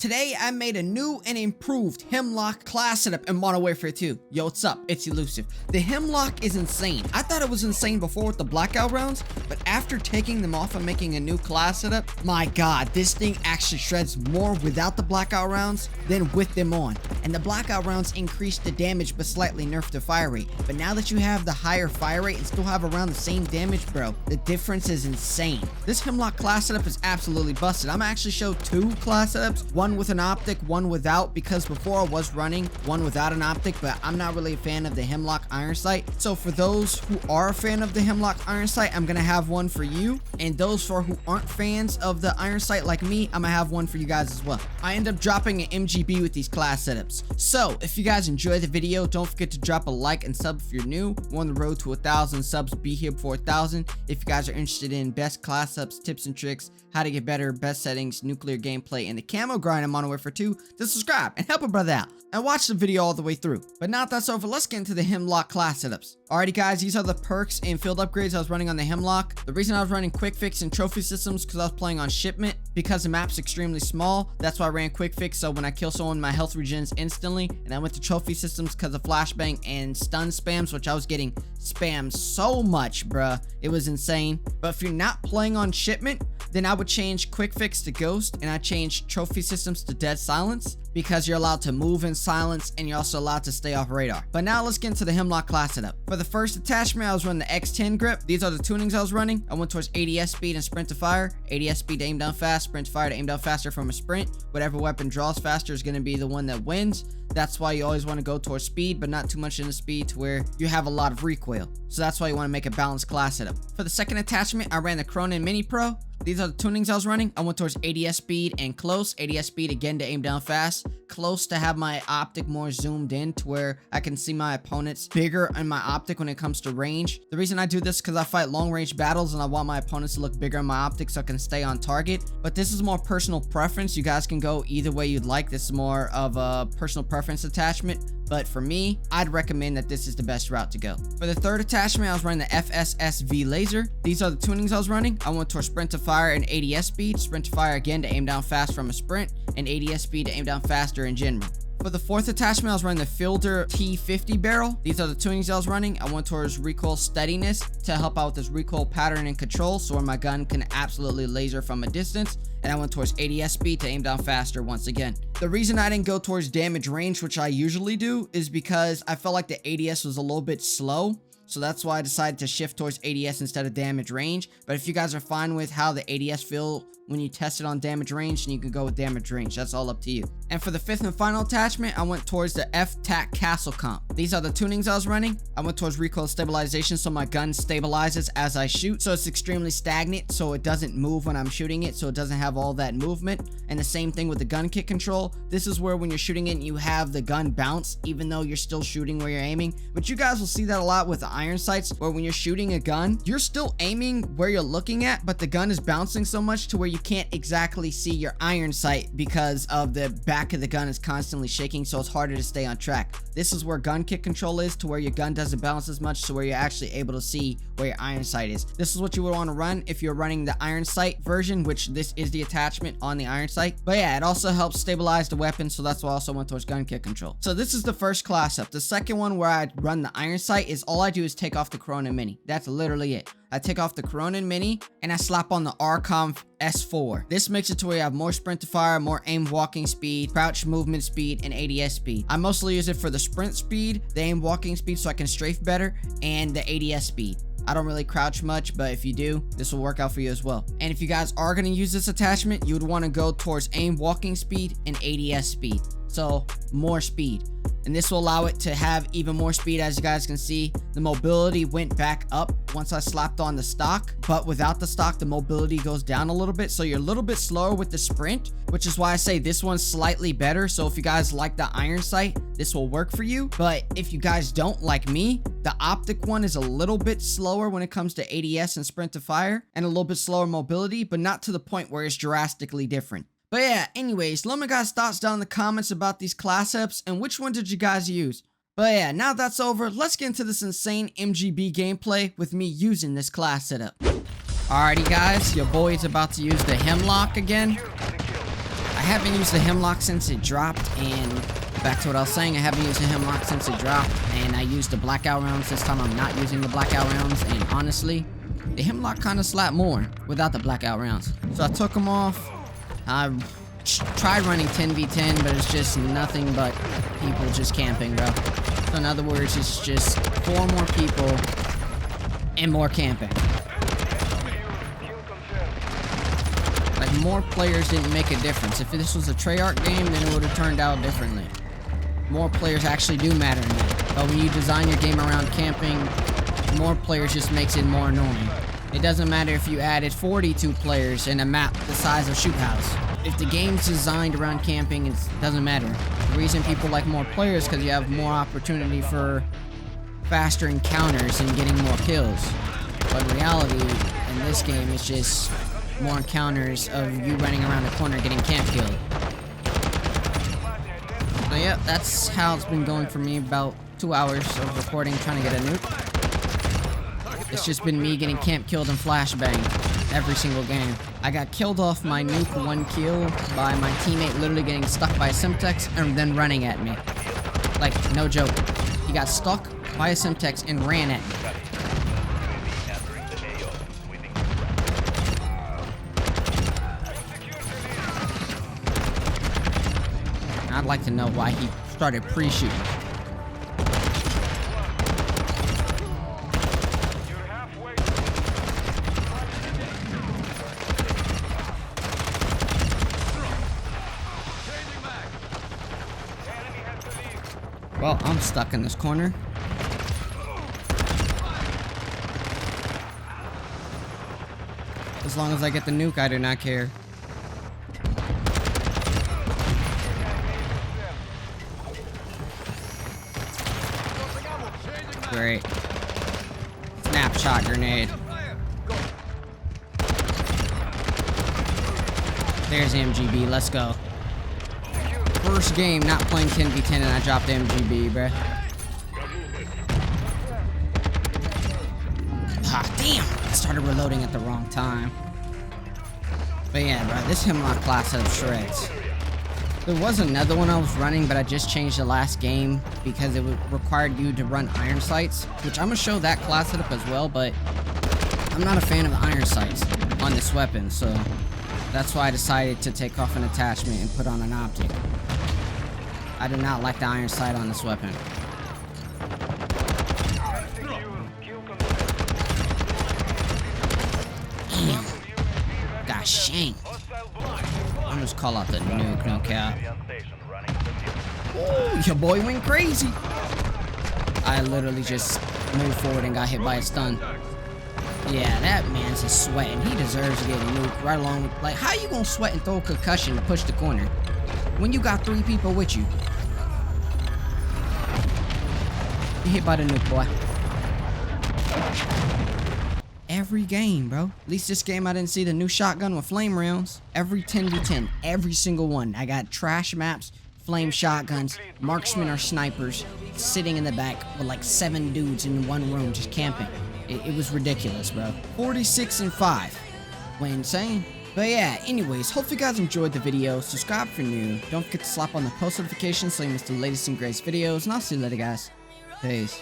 Today, I made a new and improved HEMLOCK class setup in Modern Warfare 2. Yo, what's up? It's Elusive. The HEMLOCK is insane. I thought it was insane before with the blackout rounds, but after taking them off and making a new class setup, my god, this thing actually shreds more without the blackout rounds than with them on. And the blackout rounds increase the damage but slightly nerf the fire rate. But now that you have the higher fire rate and still have around the same damage, bro, the difference is insane. This HEMLOCK class setup is absolutely busted. I'm gonna actually show two class setups, one with an optic, one without, because before I was running one without an optic, but I'm not really a fan of the HEMLOCK iron sight. So for those who are a fan of the HEMLOCK iron sight, I'm gonna have one for you, and those for who aren't fans of the iron sight like me, I'm gonna have one for you guys as well. I end up dropping an MGB with these class setups. So if you guys enjoy the video, don't forget to drop a like and sub if you're new. We're on the road to 1,000 subs. Be here before 1,000. If you guys are interested in best class setups, tips and tricks, how to get better, best settings, nuclear gameplay, and the camo grind in Modern Warfare 2, to subscribe and help a brother out and watch the video all the way through. But now that that's over, let's get into the HEMLOCK class setups. Alrighty guys, these are the perks and field upgrades I was running on the HEMLOCK. The reason I was running quick fix and trophy systems because I was playing on shipment, because the map's extremely small. That's why I ran quick fix, so when I kill someone, my health regens instantly. And I went to trophy systems because of flashbang and stun spams, which I was getting spammed so much, bruh. It was insane. But if you're not playing on shipment, then I would change quick fix to ghost, and I changed trophy systems to dead silence, because you're allowed to move in silence and you're also allowed to stay off radar. But now let's get into the HEMLOCK class setup. For the first attachment, I was running the X10 grip. These are the tunings I was running. I went towards ADS speed and sprint to fire. ADS speed to aim down fast, sprint to fire to aim down faster from a sprint. Whatever weapon draws faster is going to be the one that wins. That's why you always want to go towards speed, but not too much into speed to where you have a lot of recoil. So that's why you want to make a balanced class setup. For the second attachment, I ran the Cronin Mini Pro. These are the tunings I was running. I went towards ADS speed and close. ADS speed again to aim down fast. Close to have my optic more zoomed in to where I can see my opponents bigger in my optic when it comes to range. The reason I do this is because I fight long range battles and I want my opponents to look bigger in my optic so I can stay on target. But this is more personal preference. You guys can go either way you'd like. This is more of a personal preference attachment. But for me, I'd recommend that this is the best route to go. For the third attachment, I was running the FSSV laser. These are the tunings I was running. I went towards sprint to fire and ADS speed. Sprint to fire again to aim down fast from a sprint, and ADS speed to aim down faster in general. For the fourth attachment, I was running the Fielder T50 barrel. These are the tunings I was running. I went towards recoil steadiness to help out with this recoil pattern and control, so where my gun can absolutely laser from a distance. And I went towards ADS speed to aim down faster once again. The reason I didn't go towards damage range, which I usually do, is because I felt like the ADS was a little bit slow. So that's why I decided to shift towards ADS instead of damage range. But if you guys are fine with how the ADS feel when you test it on damage range, then you can go with damage range. That's all up to you. And for the fifth and final attachment, I went towards the F-TAC Castle Comp. These are the tunings I was running. I went towards recoil stabilization, so my gun stabilizes as I shoot. So it's extremely stagnant, so it doesn't move when I'm shooting it, so it doesn't have all that movement. And the same thing with the gun kick control. This is where when you're shooting it, you have the gun bounce, even though you're still shooting where you're aiming. But you guys will see that a lot with the iron sights, where when you're shooting a gun, you're still aiming where you're looking at, but the gun is bouncing so much to where you can't exactly see your iron sight because of the back of the gun is constantly shaking, so it's harder to stay on track. This is where gun kick control is, to where your gun doesn't bounce as much, to where you're actually able to see where your iron sight is. This is what you would want to run if you're running the iron sight version, which this is the attachment on the iron sight. But yeah, it also helps stabilize the weapon, so that's why I also went towards gun kick control. So this is the first class up. The second one, where I run the iron sight, is all I do is take off the Cronin Mini. That's literally it. I take off the Cronin Mini and I slap on the RCOM S4. This makes it to where you have more sprint to fire, more aim walking speed, crouch movement speed, and ADS speed. I mostly use it for the sprint speed, the aim walking speed so I can strafe better, and the ADS speed. I don't really crouch much, but if you do, this will work out for you as well. And if you guys are going to use this attachment, you would want to go towards aim walking speed and ADS speed. So more speed. And this will allow it to have even more speed. As you guys can see, the mobility went back up once I slapped on the stock, but without the stock, the mobility goes down a little bit. So you're a little bit slower with the sprint, which is why I say this one's slightly better. So if you guys like the iron sight, this will work for you. But if you guys don't like me, the optic one is a little bit slower when it comes to ADS and sprint to fire, and a little bit slower mobility, but not to the point where it's drastically different. But yeah, anyways, let me guys thoughts down in the comments about these class ups and which one did you guys use. But yeah, now that's over, let's get into this insane MGB gameplay with me using this class setup. Alrighty guys, your boy is about to use the HEMLOCK again. I haven't used the HEMLOCK since it dropped, and back to what I was saying, I haven't used the HEMLOCK since it dropped, and I used the blackout rounds. This time I'm not using the blackout rounds, and honestly, the HEMLOCK kind of slapped more without the blackout rounds. So I took them off. I tried running 10v10, but it's just nothing but people just camping, bro. So in other words, it's just 4 more people and more camping. Like, more players didn't make a difference. If this was a Treyarch game, then it would have turned out differently. More players actually do matter in that. But when you design your game around camping, more players just makes it more annoying. It doesn't matter if you added 42 players in a map the size of Shoot House. If the game's designed around camping, it doesn't matter. The reason people like more players is because you have more opportunity for faster encounters and getting more kills. But in reality, in this game, it's just more encounters of you running around the corner getting camp killed. So yeah, that's how it's been going for me. About 2 hours of recording trying to get a nuke. It's just been me getting camp killed and flashbanged every single game. I got killed off my nuke 1 kill by my teammate literally getting stuck by a Semtex and then running at me. Like, no joke. He got stuck by a Semtex and ran at me. I'd like to know why he started pre-shooting. Well, I'm stuck in this corner. As long as I get the nuke, I do not care. Great. Snapshot grenade. There's MGB, let's go. First game not playing 10v10 and I dropped MGB, bruh. Ah, damn! I started reloading at the wrong time. But yeah, bro, this HEMLOCK class setup shreds. There was another one I was running, but I just changed the last game because it required you to run iron sights, which I'm gonna show that class setup as well, but I'm not a fan of the iron sights on this weapon, so that's why I decided to take off an attachment and put on an optic. I do not like the iron sight on this weapon. Damn. Got shanked. I'm just call out the nuke, no cap. Ooh, your boy went crazy. I literally just moved forward and got hit by a stun. Yeah, that man's just sweating. He deserves to get a nuke right along with, like, how you gonna sweat and throw a concussion to push the corner when you got 3 people with you? You hit by the nuke, boy. Every game, bro. At least this game I didn't see the new shotgun with flame rounds. Every 10v10, every single one. I got trash maps, flame shotguns, marksmen or snipers sitting in the back with like 7 dudes in one room just camping. It was ridiculous, bro. 46-5. Way insane. But yeah, anyways, hope you guys enjoyed the video. Subscribe for new. Don't forget to slap on the post notifications so you miss the latest and greatest videos. And I'll see you later, guys. Peace.